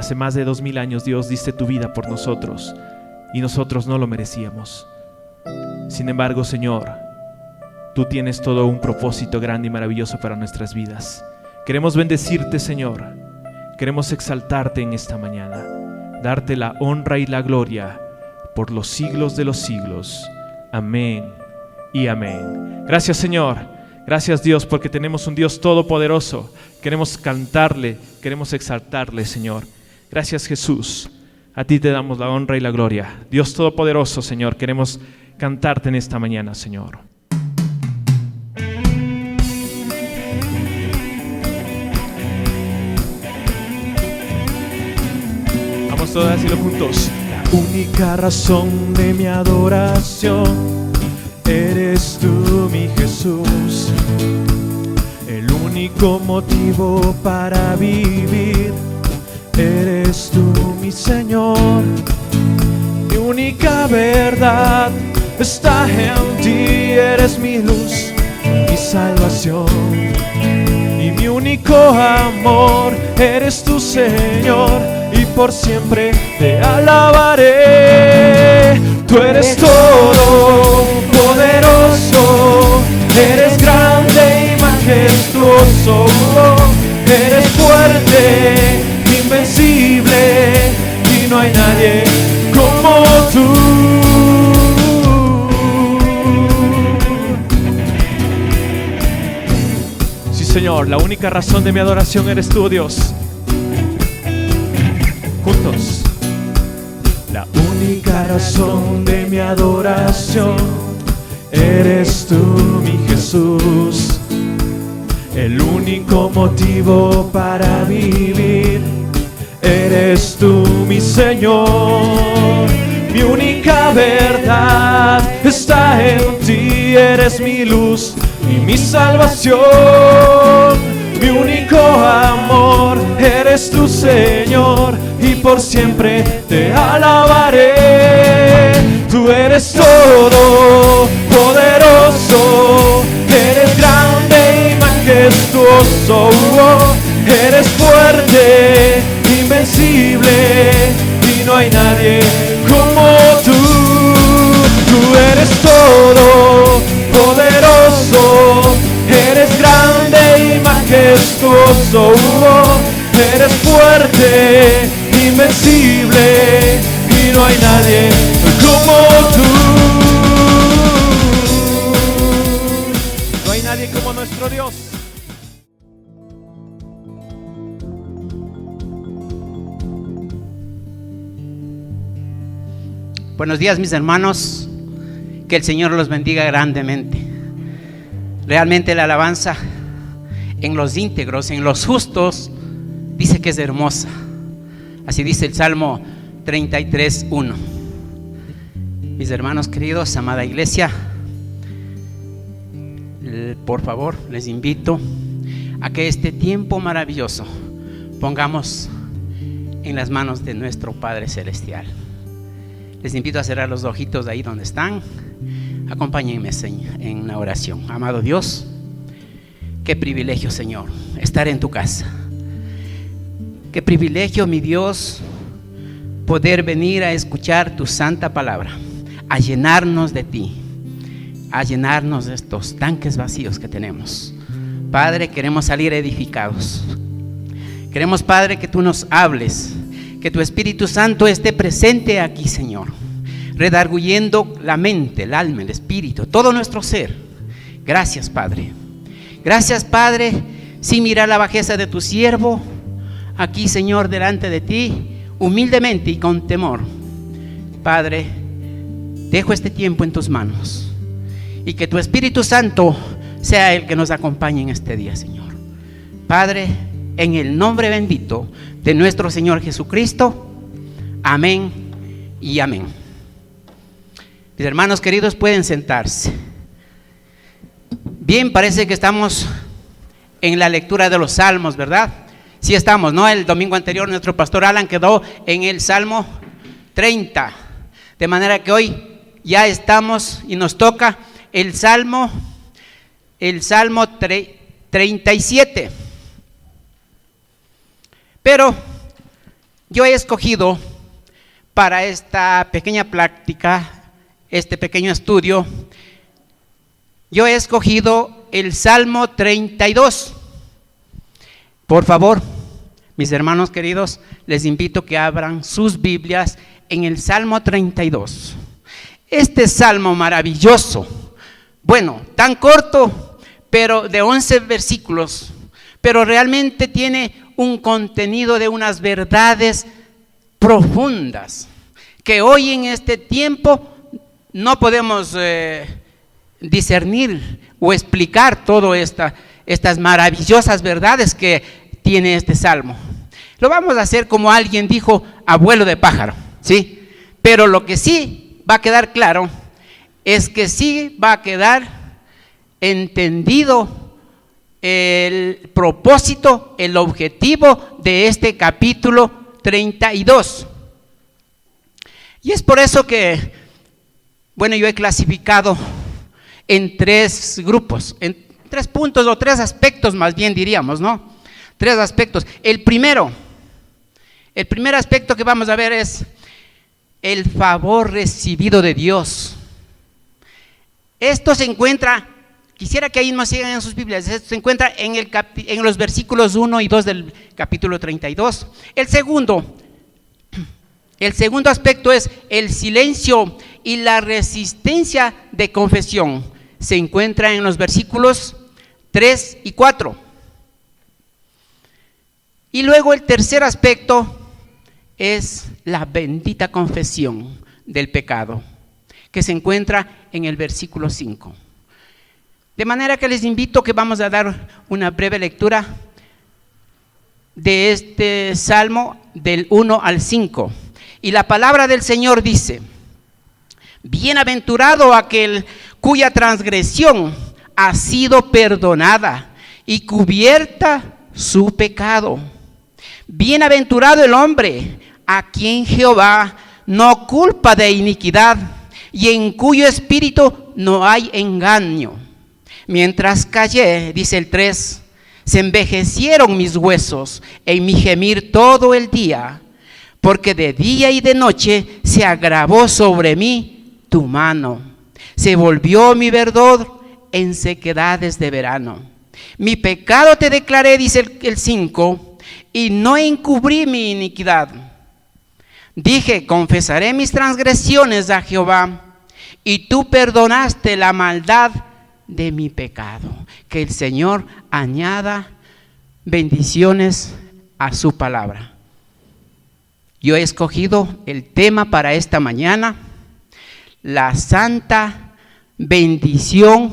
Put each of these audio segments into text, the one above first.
Hace más de 2000 años, Dios, diste tu vida por nosotros y nosotros no lo merecíamos. Sin embargo, Señor, tú tienes todo un propósito grande y maravilloso para nuestras vidas. Queremos bendecirte, Señor. Queremos exaltarte en esta mañana, darte la honra y la gloria por los siglos de los siglos. Amén y amén. Gracias, Señor. Gracias, Dios, porque tenemos un Dios todopoderoso. Queremos cantarle, queremos exaltarle, Señor. Gracias, Jesús. A ti te damos la honra y la gloria. Dios todopoderoso, Señor, queremos cantarte en esta mañana, Señor. Vamos todos a decirlo juntos. La única razón de mi adoración eres tú, mi Jesús. El único motivo para vivir eres tú, mi Señor. Mi única verdad está en ti, eres mi luz, mi salvación. Y mi único amor eres tú, Señor, y por siempre te alabaré. Tú eres todo poderoso, eres grande y majestuoso, eres fuerte, invencible, y no hay nadie como tú. Sí, Señor, la única razón de mi adoración eres tú, Dios. Juntos. La única razón de mi adoración eres tú, mi Jesús. El único motivo para vivir eres tú, mi Señor. Mi única verdad está en ti, eres mi luz y mi salvación. Mi único amor eres tú, Señor, y por siempre te alabaré. Tú eres todo poderoso, eres grande y majestuoso, eres fuerte, invencible, y no hay nadie como tú. Tú eres todo poderoso, eres grande y majestuoso, eres fuerte, invencible, y no hay nadie como tú. No hay nadie como nuestro Dios. Buenos días, mis hermanos. Que el Señor los bendiga grandemente. Realmente la alabanza en los íntegros, en los justos, dice que es hermosa. Así dice el Salmo 33:1. Mis hermanos queridos, amada iglesia, por favor, les invito a que este tiempo maravilloso pongamos en las manos de nuestro Padre Celestial. Les invito a cerrar los ojitos de ahí donde están. Acompáñenme en una oración. Amado Dios, qué privilegio, Señor, estar en tu casa. Qué privilegio, mi Dios, poder venir a escuchar tu santa palabra, a llenarnos de ti, a llenarnos de estos tanques vacíos que tenemos. Padre, queremos salir edificados. Queremos, Padre, que tú nos hables, que tu Espíritu Santo esté presente aquí, Señor, redarguyendo la mente, el alma, el espíritu, todo nuestro ser. Gracias, Padre. Gracias, Padre, sin mirar la bajeza de tu siervo, aquí, Señor, delante de ti, humildemente y con temor. Padre, dejo este tiempo en tus manos y que tu Espíritu Santo sea el que nos acompañe en este día, Señor. Padre, en el nombre bendito de nuestro Señor Jesucristo, amén y amén. Mis hermanos queridos, pueden sentarse. Bien, parece que estamos en la lectura de los salmos, ¿verdad? Sí estamos, ¿no? El domingo anterior nuestro pastor Alan quedó en el Salmo 30, de manera que hoy ya estamos y nos toca el Salmo 37. Pero yo he escogido para esta pequeña práctica, este pequeño estudio, yo he escogido el Salmo 32. Por favor, mis hermanos queridos, les invito a que abran sus Biblias en el Salmo 32. Este salmo maravilloso, bueno, tan corto, pero de 11 versículos, pero realmente tiene un contenido de unas verdades profundas que hoy en este tiempo no podemos discernir o explicar todas estas maravillosas verdades que tiene este salmo. Lo vamos a hacer como alguien dijo, abuelo de pájaro, ¿sí? Pero lo que sí va a quedar claro es que sí va a quedar entendido el propósito, el objetivo de este capítulo 32. Y es por eso que, bueno, yo he clasificado en 3 grupos, en 3 puntos o 3 aspectos más bien diríamos, ¿no? 3 aspectos. El primer aspecto que vamos a ver es el favor recibido de Dios. Esto se encuentra, quisiera que ahí nos sigan en sus Biblias, esto se encuentra en los versículos 1 y 2 del capítulo 32. El segundo aspecto es el silencio y la resistencia de confesión. Se encuentra en los versículos 3 y 4. Y luego el tercer aspecto es la bendita confesión del pecado, que se encuentra en el versículo 5. De manera que les invito que vamos a dar una breve lectura de este salmo del 1 al 5. Y la palabra del Señor dice: bienaventurado aquel cuya transgresión ha sido perdonada y cubierta su pecado. Bienaventurado el hombre a quien Jehová no culpa de iniquidad y en cuyo espíritu no hay engaño. Mientras callé, dice el 3, se envejecieron mis huesos en mi gemir todo el día, porque de día y de noche se agravó sobre mí tu mano. Se volvió mi verdor en sequedades de verano. Mi pecado te declaré, dice el 5, y no encubrí mi iniquidad. Dije, confesaré mis transgresiones a Jehová, y tú perdonaste la maldad de mi pecado. Que el Señor añada bendiciones a su palabra. Yo he escogido el tema para esta mañana: la santa bendición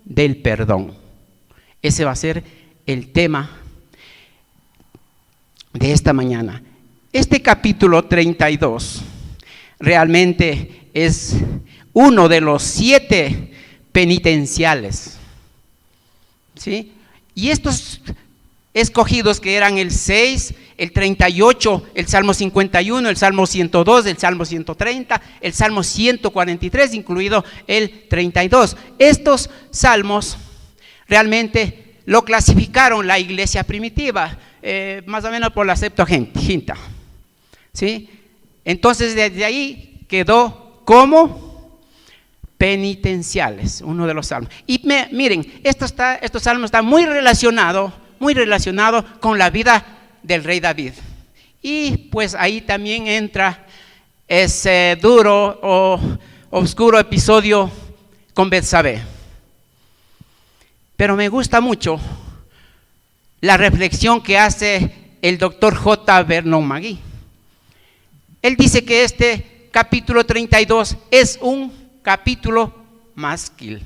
del perdón. Ese va a ser el tema de esta mañana. Este capítulo 32 realmente es uno de los 7 penitenciales, ¿sí? Y estos escogidos, que eran el 6, el 38, el Salmo 51, el Salmo 102, el Salmo 130, el Salmo 143, incluido el 32. Estos salmos realmente lo clasificaron la iglesia primitiva, más o menos por la Septuaginta, ¿sí? Entonces desde ahí quedó como penitenciales, uno de los salmos. Y miren, estos salmos están muy relacionados con la vida del rey David. Y pues ahí también entra ese duro o oscuro episodio con Betsabé. Pero me gusta mucho la reflexión que hace el doctor J. Vernon McGee. Él dice que este capítulo 32 es un capítulo máscul.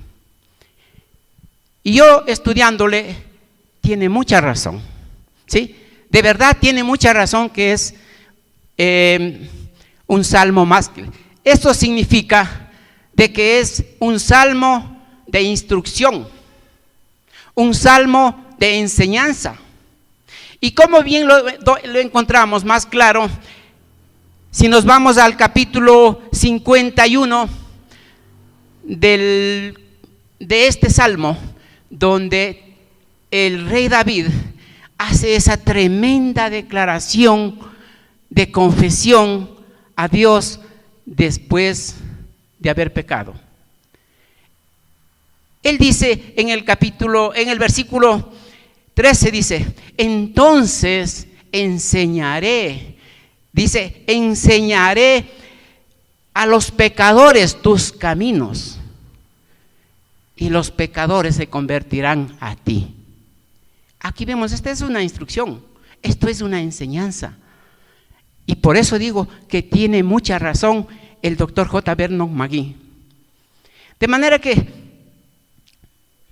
Y yo estudiándole, tiene mucha razón, ¿sí? De verdad tiene mucha razón que es un salmo máscul. Esto significa de que es un salmo de instrucción, un salmo de enseñanza. Y como bien lo encontramos más claro si nos vamos al capítulo 51 de este salmo, donde el rey David hace esa tremenda declaración de confesión a Dios después de haber pecado. Él dice en el versículo 13 dice, entonces enseñaré a los pecadores tus caminos y los pecadores se convertirán a ti. Aquí vemos, esta es una instrucción, esto es una enseñanza. Y por eso digo que tiene mucha razón el doctor J. Vernon McGee. De manera que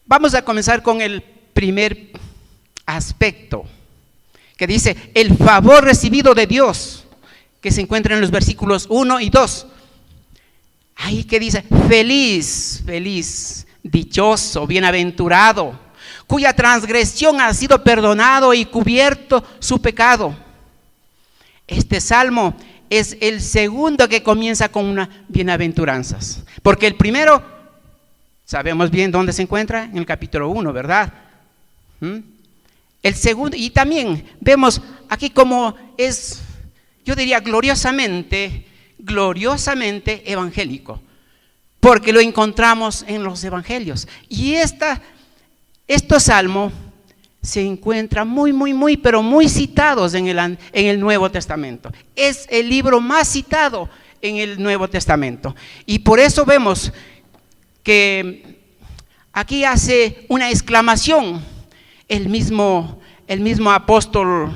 vamos a comenzar con el primer aspecto, que dice el favor recibido de Dios, que se encuentra en los versículos 1 y 2. Ahí que dice, feliz, feliz, dichoso, bienaventurado, cuya transgresión ha sido perdonado y cubierto su pecado. Este salmo es el segundo que comienza con unas bienaventuranzas, porque el primero, sabemos bien dónde se encuentra, en el capítulo 1, ¿verdad? El segundo, y también vemos aquí como es, yo diría gloriosamente evangélico, porque lo encontramos en los evangelios. Y estos salmos se encuentran pero muy citados en el Nuevo Testamento. Es el libro más citado en el Nuevo Testamento. Y por eso vemos que aquí hace una exclamación el mismo apóstol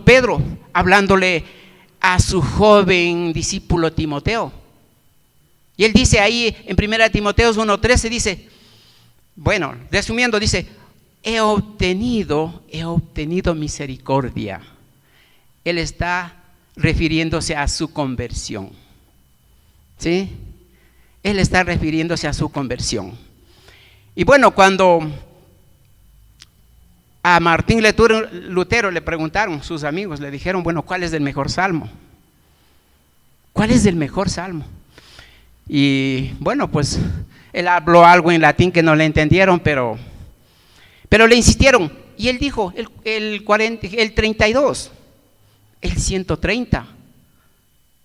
Pedro, hablándole a su joven discípulo Timoteo. Y él dice ahí en 1 Timoteo 1:13, dice, bueno, resumiendo, dice, he obtenido misericordia. Él está refiriéndose a su conversión. ¿Sí? Él está refiriéndose a su conversión. Y bueno, cuando a Martín Lutero le preguntaron, sus amigos le dijeron, bueno, ¿cuál es el mejor salmo? ¿Cuál es el mejor salmo? Y bueno, pues él habló algo en latín que no le entendieron, pero le insistieron. Y él dijo el 32, el 130,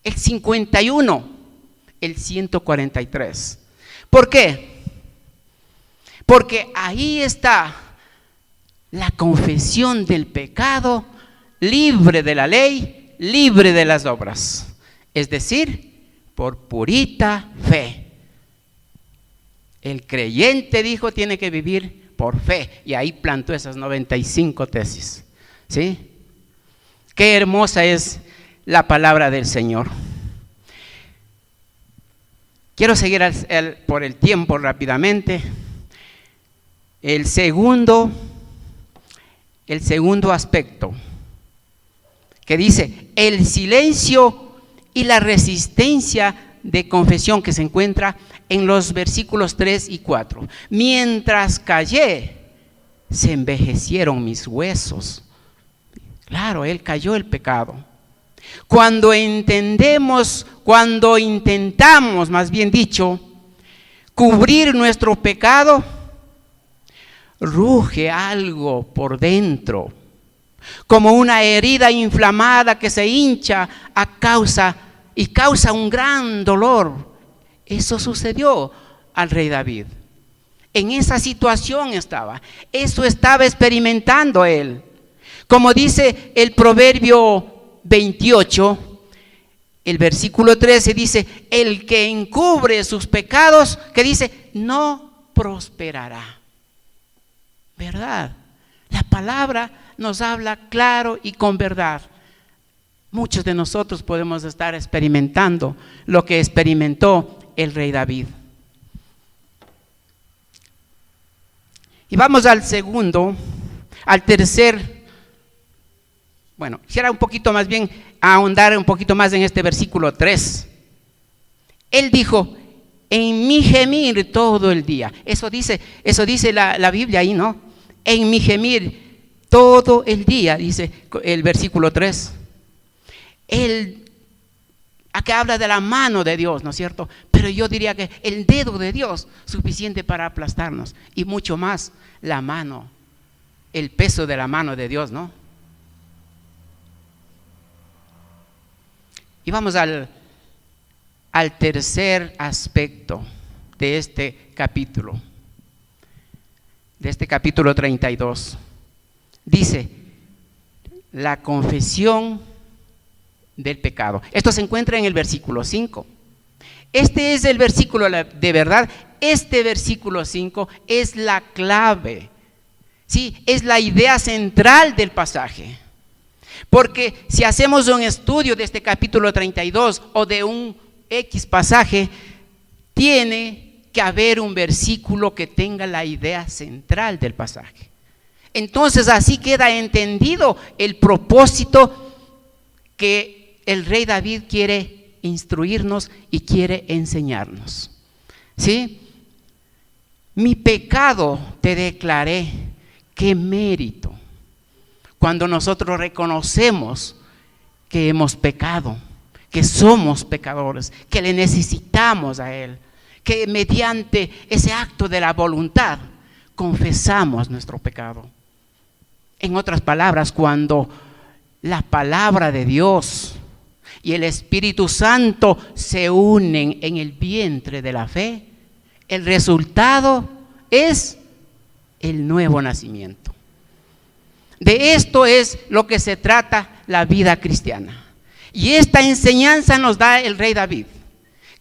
el 51, el 143. ¿Por qué? Porque ahí está la confesión del pecado, libre de la ley, libre de las obras. Es decir, por purita fe. El creyente, dijo, tiene que vivir por fe. Y ahí plantó esas 95 tesis. ¿Sí? Qué hermosa es la palabra del Señor. Quiero seguir por el tiempo rápidamente. El segundo aspecto, que dice, el silencio y la resistencia de confesión, que se encuentra en los versículos 3 y 4. Mientras callé, se envejecieron mis huesos. Claro, él cayó el pecado. Cuando intentamos, más bien dicho, cubrir nuestro pecado, ruge algo por dentro, como una herida inflamada que se hincha causa un gran dolor. Eso sucedió al rey David. En esa situación estaba experimentando él. Como dice el Proverbio 28, el versículo 13 dice, el que encubre sus pecados, que dice, no prosperará. ¿Verdad? La palabra nos habla claro y con verdad. Muchos de nosotros podemos estar experimentando lo que experimentó el rey David. Y vamos al tercer. Bueno, quisiera un poquito más bien ahondar un poquito más en este versículo 3. Él dijo, en mi gemir todo el día. Eso dice la Biblia ahí, ¿no? En mi gemir todo el día, dice el versículo 3. Acá habla de la mano de Dios, ¿no es cierto? Pero yo diría que el dedo de Dios suficiente para aplastarnos, y mucho más la mano, el peso de la mano de Dios, ¿no? Y vamos al tercer aspecto de este capítulo 32. Dice, la confesión del pecado. Esto se encuentra en el versículo 5. Este es el versículo de verdad. Este versículo 5 es la clave, ¿sí? Es la idea central del pasaje. Porque si hacemos un estudio de este capítulo 32 o de un X pasaje, tiene que haber un versículo que tenga la idea central del pasaje. Entonces así queda entendido el propósito que el rey David quiere instruirnos y quiere enseñarnos. ¿Sí? Mi pecado te declaré, qué mérito. Cuando nosotros reconocemos que hemos pecado, que somos pecadores, que le necesitamos a Él, que mediante ese acto de la voluntad confesamos nuestro pecado. En otras palabras, cuando la palabra de Dios y el Espíritu Santo se unen en el vientre de la fe, el resultado es el nuevo nacimiento. De esto es lo que se trata la vida cristiana. Y esta enseñanza nos da el rey David,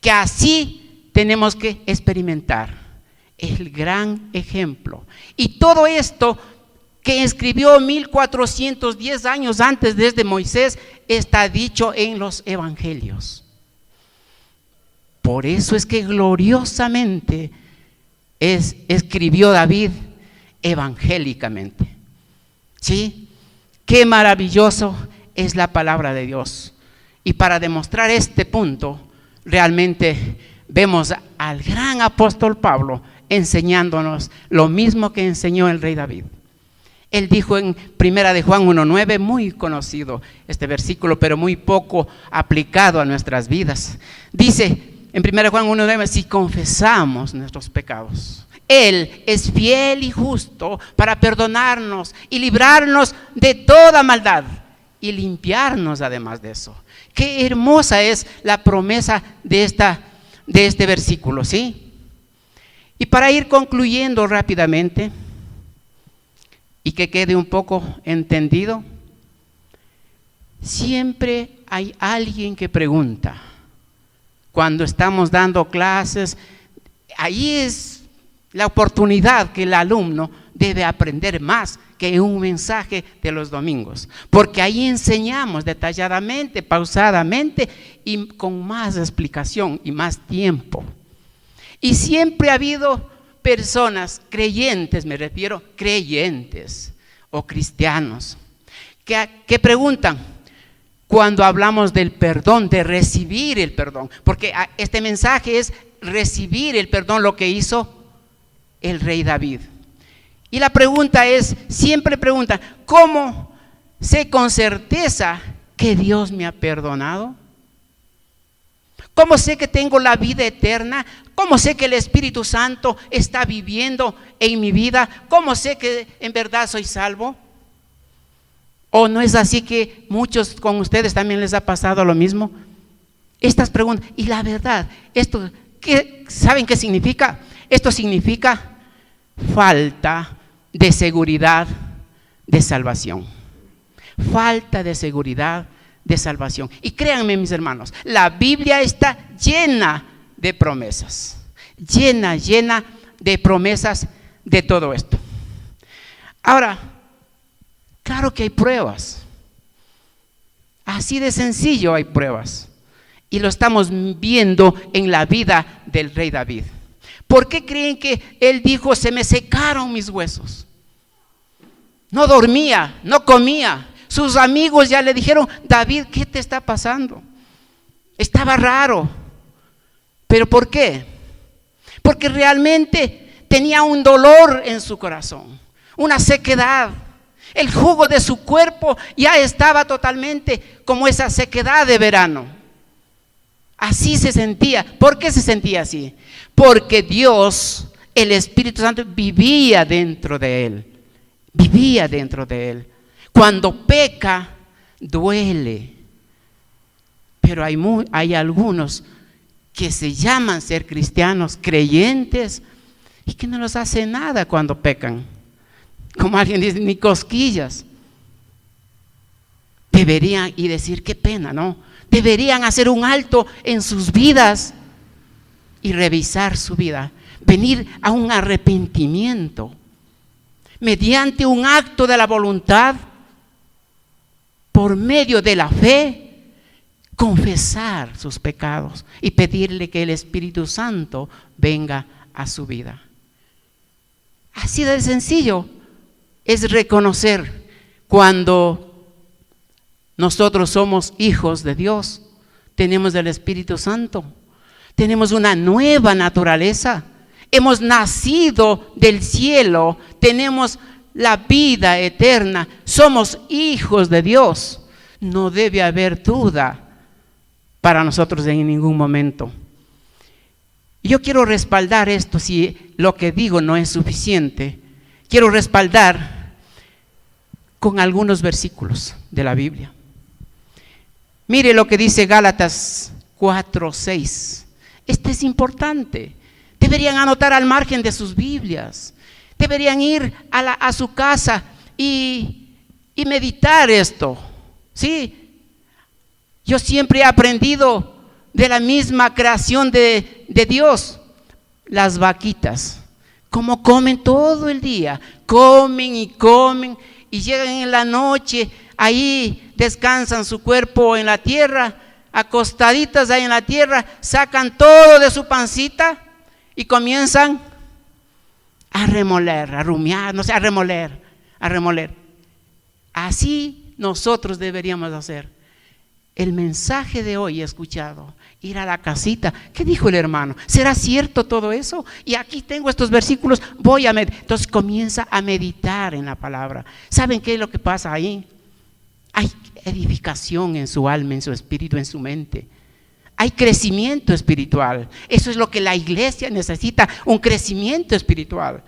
que así tenemos que experimentar el gran ejemplo. Y todo esto que escribió 1410 años antes desde Moisés está dicho en los evangelios. Por eso es que gloriosamente escribió David evangélicamente. ¿Sí? Qué maravilloso es la palabra de Dios. Y para demostrar este punto, realmente vemos al gran apóstol Pablo enseñándonos lo mismo que enseñó el rey David. Él dijo en 1 de Juan 1:9, muy conocido este versículo, pero muy poco aplicado a nuestras vidas. Dice en 1 Juan 1:9, si confesamos nuestros pecados, Él es fiel y justo para perdonarnos y librarnos de toda maldad y limpiarnos además de eso. Qué hermosa es la promesa de este versículo, ¿sí? Y para ir concluyendo rápidamente y que quede un poco entendido, siempre hay alguien que pregunta. Cuando estamos dando clases, ahí es la oportunidad que el alumno debe aprender más que un mensaje de los domingos, porque ahí enseñamos detalladamente, pausadamente y con más explicación y más tiempo. Y siempre ha habido personas creyentes, me refiero, creyentes o cristianos, que preguntan cuando hablamos del perdón, de recibir el perdón, porque este mensaje es recibir el perdón, lo que hizo el rey David. Y la pregunta es, siempre preguntan, ¿cómo sé con certeza que Dios me ha perdonado? ¿Cómo sé que tengo la vida eterna? ¿Cómo sé que el Espíritu Santo está viviendo en mi vida? ¿Cómo sé que en verdad soy salvo? ¿O no es así que muchos con ustedes también les ha pasado lo mismo? Estas preguntas, y la verdad, esto, ¿saben qué significa? Esto significa falta de seguridad de salvación. Falta de seguridad de salvación. Y créanme, mis hermanos, la Biblia está llena de promesas. Llena de promesas de todo esto. Ahora, claro que hay pruebas. Así de sencillo hay pruebas. Y lo estamos viendo en la vida del rey David. ¿Por qué creen que él dijo, se me secaron mis huesos? No dormía, no comía. Sus amigos ya le dijeron, David, ¿qué te está pasando? Estaba raro. ¿Pero por qué? Porque realmente tenía un dolor en su corazón, una sequedad. El jugo de su cuerpo ya estaba totalmente como esa sequedad de verano. Así se sentía. ¿Por qué se sentía así? Porque Dios, el Espíritu Santo, vivía dentro de él. Vivía dentro de él. Cuando peca, duele. Pero hay algunos que se llaman ser cristianos, creyentes, y que no les hace nada cuando pecan. Como alguien dice, ni cosquillas. Deberían, y decir, qué pena, ¿no? Deberían hacer un alto en sus vidas y revisar su vida. Venir a un arrepentimiento mediante un acto de la voluntad, por medio de la fe, confesar sus pecados y pedirle que el Espíritu Santo venga a su vida. Así de sencillo es reconocer cuando nosotros somos hijos de Dios, tenemos el Espíritu Santo, tenemos una nueva naturaleza, hemos nacido del cielo, tenemos la vida eterna, somos hijos de Dios. No debe haber duda para nosotros en ningún momento. Yo quiero respaldar esto, si lo que digo no es suficiente, quiero respaldar con algunos versículos de la Biblia. Mire lo que dice Gálatas 4:6. Este es importante. Deberían anotar al margen de sus Biblias. Deberían ir a su casa y meditar esto. ¿Sí? Yo siempre he aprendido de la misma creación de Dios. Las vaquitas, como comen todo el día, comen y comen, y llegan en la noche, ahí descansan su cuerpo en la tierra, acostaditas ahí en la tierra, sacan todo de su pancita y comienzan a remoler, a rumiar, no sé, a remoler. Así nosotros deberíamos hacer. El mensaje de hoy he escuchado, ir a la casita. ¿Qué dijo el hermano? ¿Será cierto todo eso? Y aquí tengo estos versículos, voy a meditar. Entonces comienza a meditar en la palabra. ¿Saben qué es lo que pasa ahí? Hay edificación en su alma, en su espíritu, en su mente. Hay crecimiento espiritual. Eso es lo que la iglesia necesita, un crecimiento espiritual.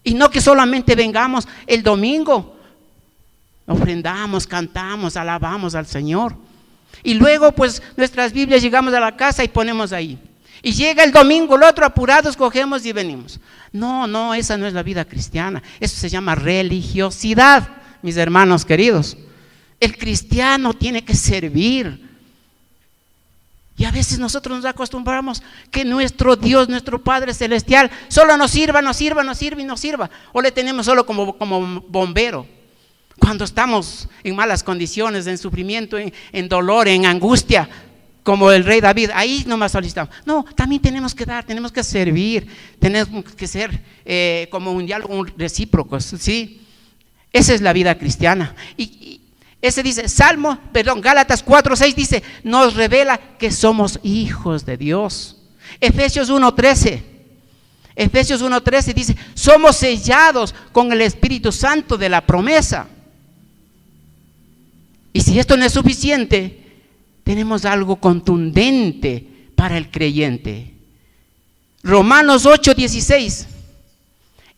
Y no que solamente vengamos el domingo, ofrendamos, cantamos, alabamos al Señor. Y luego pues nuestras Biblias llegamos a la casa y ponemos ahí. Y llega el domingo, el otro apurados, cogemos y venimos. No, esa no es la vida cristiana. Eso se llama religiosidad, mis hermanos queridos. El cristiano tiene que servir. Y a veces nosotros nos acostumbramos que nuestro Dios, nuestro Padre Celestial, solo nos sirva. O le tenemos solo como bombero. Cuando estamos en malas condiciones, en sufrimiento, en dolor, en angustia, como el rey David, ahí nomás solicitamos. No, también tenemos que dar, tenemos que servir, tenemos que ser como un diálogo recíproco, ¿sí? Esa es la vida cristiana. Y ese dice, Gálatas 4:6 dice, nos revela que somos hijos de Dios. Efesios 1:13 dice, somos sellados con el Espíritu Santo de la promesa. Y si esto no es suficiente, tenemos algo contundente para el creyente. Romanos 8:16,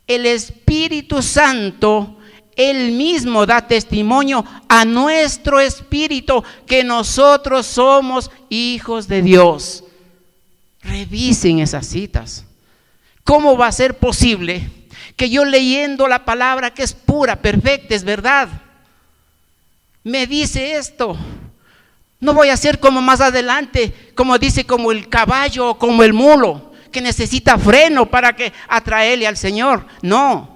el Espíritu Santo, Él mismo da testimonio a nuestro espíritu que nosotros somos hijos de Dios. Revisen esas citas. ¿Cómo va a ser posible que yo leyendo la palabra que es pura, perfecta, es verdad, me dice esto? No voy a ser como más adelante, como dice, como el caballo o como el mulo, que necesita freno para que atraerle al Señor. No.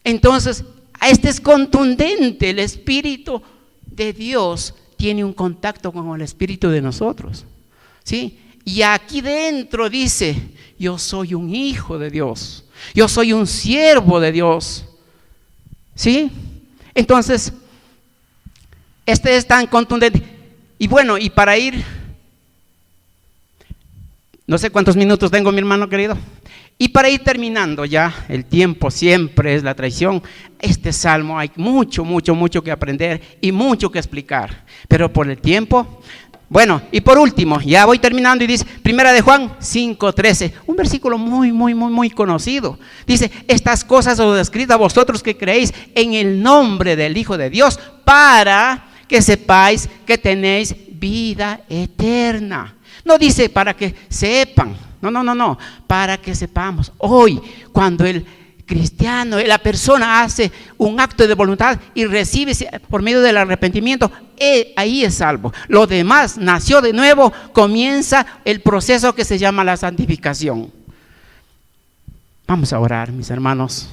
Entonces, este es contundente. El Espíritu de Dios tiene un contacto con el Espíritu de nosotros, ¿sí? Y aquí dentro dice, yo soy un hijo de Dios, yo soy un siervo de Dios, ¿sí? Entonces, este es tan contundente. Y bueno, y para ir, no sé cuántos minutos tengo, mi hermano querido. Y para ir terminando ya, el tiempo siempre es la traición. Este salmo hay mucho que aprender y mucho que explicar. Pero por el tiempo, bueno, y por último, ya voy terminando y dice, Primera de Juan 5:13, un versículo muy conocido. Dice, estas cosas os he escrito a vosotros que creéis en el nombre del Hijo de Dios, para que sepáis que tenéis vida eterna. No dice para que sepan, no, para que sepamos. Hoy, cuando el cristiano, la persona hace un acto de voluntad y recibe por medio del arrepentimiento, ahí es salvo. Lo demás, nació de nuevo, comienza el proceso que se llama la santificación. Vamos a orar, mis hermanos.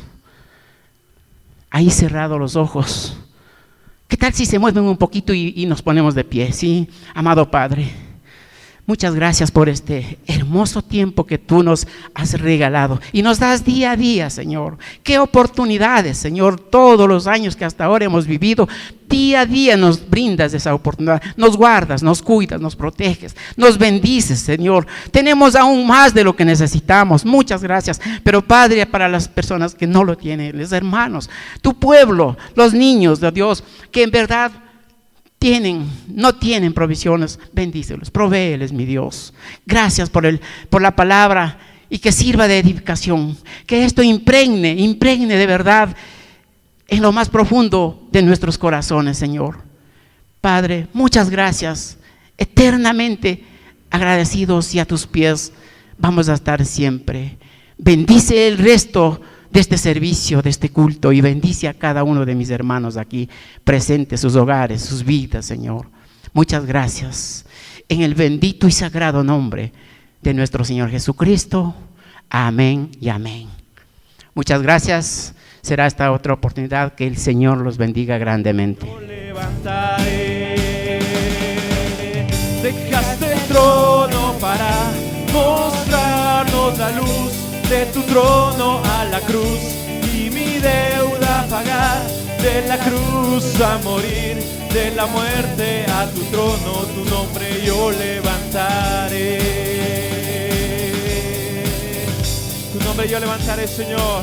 Ahí cerrados los ojos. ¿Qué tal si se mueven un poquito y nos ponemos de pie? Sí, amado Padre, muchas gracias por este hermoso tiempo que tú nos has regalado y nos das día a día, Señor. Qué oportunidades, Señor, todos los años que hasta ahora hemos vivido, día a día nos brindas esa oportunidad. Nos guardas, nos cuidas, nos proteges, nos bendices, Señor. Tenemos aún más de lo que necesitamos. Muchas gracias. Pero Padre, para las personas que no lo tienen, los hermanos, tu pueblo, los niños de Dios, que en verdad no tienen provisiones, bendícelos, provéeles, mi Dios. Gracias por la palabra y que sirva de edificación, que esto impregne de verdad en lo más profundo de nuestros corazones, Señor. Padre, muchas gracias, eternamente agradecidos, y a tus pies vamos a estar siempre. Bendice el resto de este servicio, de este culto, y bendice a cada uno de mis hermanos aquí presentes, sus hogares, sus vidas, Señor. Muchas gracias. En el bendito y sagrado nombre de nuestro Señor Jesucristo. Amén y amén. Muchas gracias. Será esta otra oportunidad. Que el Señor los bendiga grandemente. Levantaré. Dejaste el trono para mostrarnos la luz de tu trono a la cruz, y mi deuda pagar, de la cruz a morir, de la muerte a tu trono, tu nombre yo levantaré. Tu nombre yo levantaré, Señor.